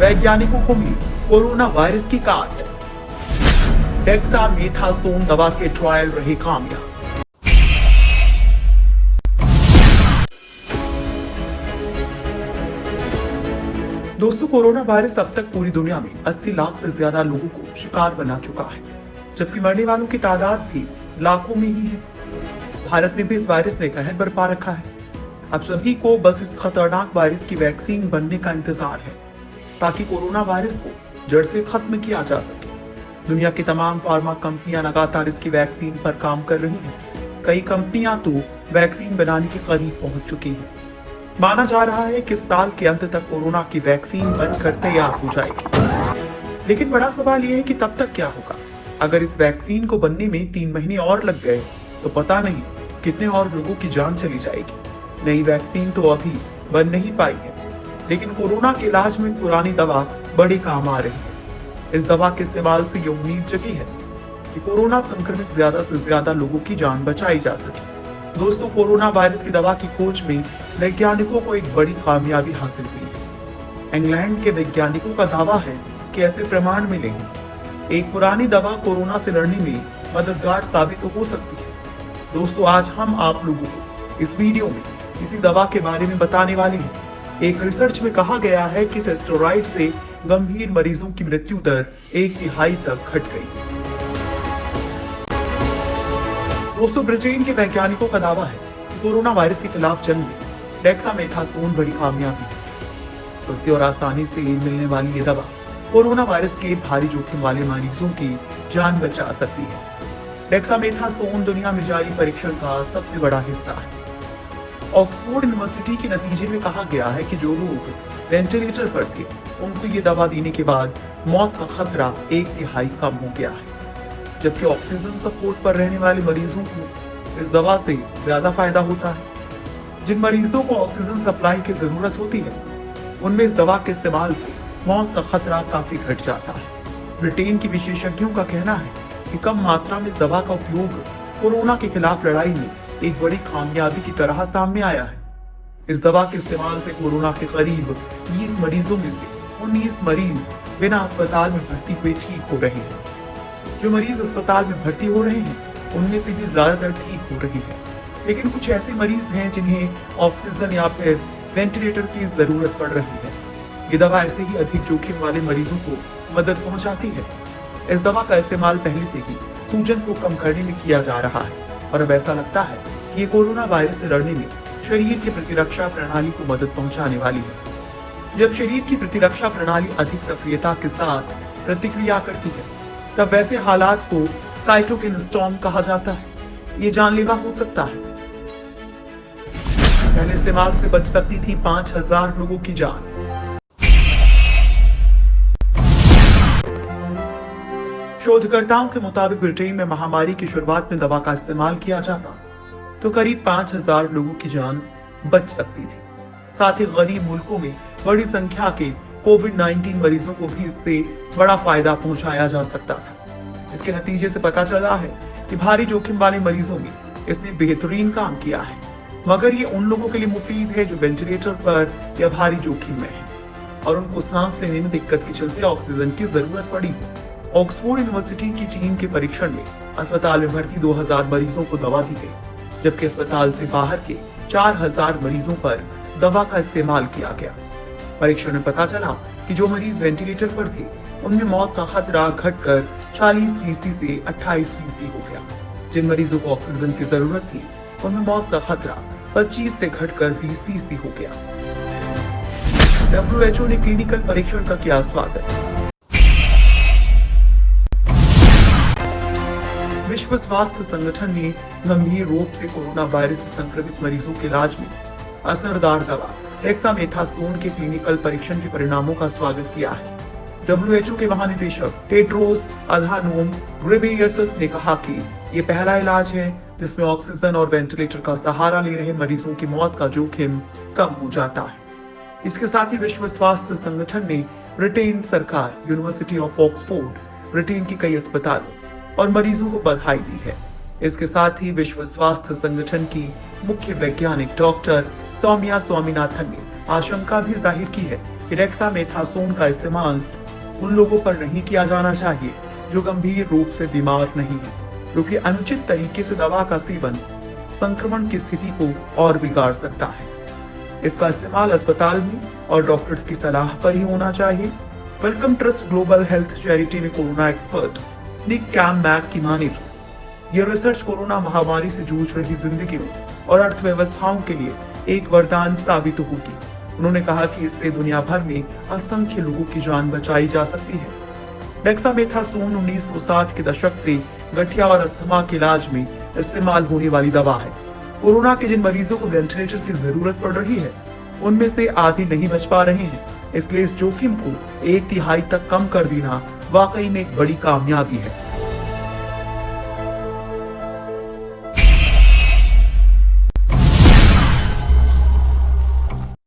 वैज्ञानिकों को मिली corona virus की काट। डेक्सामेथासोन दवा के ट्रायल रहे कामयाब। दोस्तों, कोरोना वायरस अब तक पूरी दुनिया में 80 लाख से ज्यादा लोगों को शिकार बना चुका है, जबकि मरने वालों की तादाद भी लाखों में ही है। भारत में भी इस वायरस ने कहर बरपा रखा है। अब सभी को बस इस खतरनाक वायरस की वैक्सीन बनने का इंतजार है, ताकि कोरोना वायरस को जड़ से खत्म किया जा सके। दुनिया की तमाम फार्मा कंपनियां लगातार इसकी वैक्सीन पर काम कर रही हैं। कई कंपनियां तो वैक्सीन बनाने के करीब पहुंच चुकी हैं। माना जा रहा है कि इस साल के अंत तक कोरोना की वैक्सीन बनकर तैयार हो जाएगी। लेकिन बड़ा सवाल यह है कि तब तक क्या होगा। अगर इस वैक्सीन को बनने में 3 महीने और लग गए तो पता नहीं कितने और लोगों की जान चली जाएगी। नई वैक्सीन तो अभी बन नहीं पाई है, लेकिन कोरोना के इलाज में पुरानी दवा बड़े काम आ रही है। इस दवा के इस्तेमाल से ये उम्मीद जगी है कि कोरोना संक्रमित ज्यादा से ज्यादा लोगों की जान बचाई जा सके। दोस्तों, कोरोना वायरस की दवा की खोज में वैज्ञानिकों को एक बड़ी कामयाबी हासिल हुई है। इंग्लैंड के वैज्ञानिकों का दावा है कि ऐसे प्रमाण मिले हैं। एक पुरानी दवा कोरोना से लड़ने में मददगार साबित हो सकती है। दोस्तों, आज हम आप लोगों को इस वीडियो में इसी दवा के बारे में बताने वाले हैं। एक रिसर्च में कहा गया है कि स्टेरॉइड से गंभीर मरीजों की मृत्यु दर 1/3 तक घट गई। दोस्तों, ब्रिटेन के वैज्ञानिकों का दावा है कि कोरोना वायरस के खिलाफ जंग में डेक्सामेथासोन बड़ी कामयाबी है। सस्ती और आसानी से मिलने वाली ये दवा कोरोना वायरस के भारी जोखिम वाले मरीजों की जान बचा सकती है। डेक्सामेथासोन दुनिया में जारी परीक्षण का सबसे बड़ा हिस्सा है। ऑक्सफोर्ड यूनिवर्सिटी के नतीजे में कहा गया है कि जो लोग वेंटिलेटर पर थे, उनको ये दवा देने के बाद मौत का खतरा 1/3 कम हो गया है, जबकि ऑक्सीजन सपोर्ट पर रहने वाले मरीजों को इस दवा से ज्यादा फायदा होता है। जिन मरीजों को ऑक्सीजन सप्लाई की जरूरत होती है, उनमें इस दवा के इस्तेमाल से मौत का खतरा काफी घट जाता है। ब्रिटेन के विशेषज्ञों का कहना है कि कम मात्रा में इस दवा का उपयोग कोरोना के खिलाफ लड़ाई में एक बड़ी कामयाबी की तरह सामने आया है। इस दवा के इस्तेमाल से कोरोना के करीब 20 मरीजों में से 19 मरीज बिना अस्पताल में भर्ती हुए ठीक हो रहे हैं। जो मरीज अस्पताल में भर्ती हो रहे हैं, उनमें से भी ज्यादातर ठीक हो रही है। लेकिन कुछ ऐसे मरीज हैं जिन्हें ऑक्सीजन या फिर वेंटिलेटर की जरूरत पड़ रही है। ये दवा ऐसे ही अधिक जोखिम वाले मरीजों को मदद पहुंचाती है। इस दवा का इस्तेमाल पहले से ही सूजन को कम करने में किया जा रहा है, और अब ऐसा लगता है कि ये कोरोना वायरस से लड़ने में शरीर की प्रतिरक्षा प्रणाली को मदद पहुंचाने वाली है। जब शरीर की प्रतिरक्षा प्रणाली अधिक सक्रियता के साथ प्रतिक्रिया करती है, तब वैसे हालात को साइटोकिन स्टॉर्म कहा जाता है। ये जानलेवा हो सकता है। पहले इस्तेमाल से बच सकती थी 5000 लोगों की जान। शोधकर्ताओं के मुताबिक ब्रिटेन में महामारी की शुरुआत में दवा का इस्तेमाल किया जाता तो करीब 5000 लोगों की जान बच सकती थी। साथ ही गरीब मुल्कों में बड़ी संख्या के कोविड-19 मरीजों को भी इससे बड़ा फायदा पहुंचाया जा सकता था। इसके नतीजे से पता चला है कि भारी जोखिम वाले मरीजों में इसने बेहतरीन काम किया है, मगर ये उन लोगों के लिए मुफीद है जो वेंटिलेटर पर या भारी जोखिम में है और उनको सांस लेने में दिक्कत के चलते ऑक्सीजन की जरूरत पड़ी है। ऑक्सफोर्ड यूनिवर्सिटी की टीम के परीक्षण में अस्पताल में भर्ती 2000 मरीजों को दवा दी गई, जबकि अस्पताल से बाहर के 4000 मरीजों पर दवा का इस्तेमाल किया गया। परीक्षण में पता चला कि जो मरीज वेंटिलेटर पर थे, उनमें मौत का खतरा घटकर 40% से 28% हो गया। जिन मरीजों को ऑक्सीजन की जरूरत थी, उनमें मौत का खतरा 25 से घटकर 20% हो गया। WHO ने क्लिनिकल परीक्षण का किया स्वागत। विश्व स्वास्थ्य संगठन ने गंभीर रूप से कोरोना वायरस से संक्रमित मरीजों के इलाज में असरदार दवा डेक्सामेथासोन के क्लिनिकल परीक्षण के परिणामों का स्वागत किया है। WHO के महानिदेशक टेड्रोस अधानोम घेब्रेयेसस ने कहा कि ये पहला इलाज है जिसमें ऑक्सीजन और वेंटिलेटर का सहारा ले रहे मरीजों की मौत का जोखिम कम हो जाता है। इसके साथ ही विश्व स्वास्थ्य संगठन ने ब्रिटेन सरकार, यूनिवर्सिटी ऑफ ऑक्सफोर्ड, ब्रिटेन की कई अस्पतालों और मरीजों को बधाई दी है। इसके साथ ही विश्व स्वास्थ्य संगठन की मुख्य वैज्ञानिक डॉक्टर सौम्या स्वामीनाथन ने आशंका भी जाहिर की है कि डेक्सामेथासोन का इस्तेमाल उन लोगों पर नहीं किया जाना चाहिए जो गंभीर रूप से बीमार नहीं है, क्योंकि अनुचित तरीके से दवा का सेवन संक्रमण की स्थिति को और बिगाड़ सकता है। इसका इस्तेमाल अस्पताल में और डॉक्टर्स की सलाह पर ही होना चाहिए। Wellcome Trust global health charity में कोरोना एक्सपर्ट निक कैमबैक की माने तो यह रिसर्च कोरोना महामारी से जूझ रही जिंदगियों और अर्थव्यवस्थाओं के लिए एक वरदान साबित होगी। उन्होंने कहा कि इससे दुनिया भर में असंख्य लोगों की जान बचाई जा सकती है। डेक्सामेथासोन 1960 के दशक से गठिया और अस्थमा के इलाज में इस्तेमाल होने वाली दवा है। कोरोना के जिन मरीजों को वेंटिलेटर की जरूरत पड़ रही है, उनमें से आधे नहीं बच पा रहे हैं, इसलिए इस जोखिम को 1/3 तक कम कर देना वाकई में एक बड़ी कामयाबी है।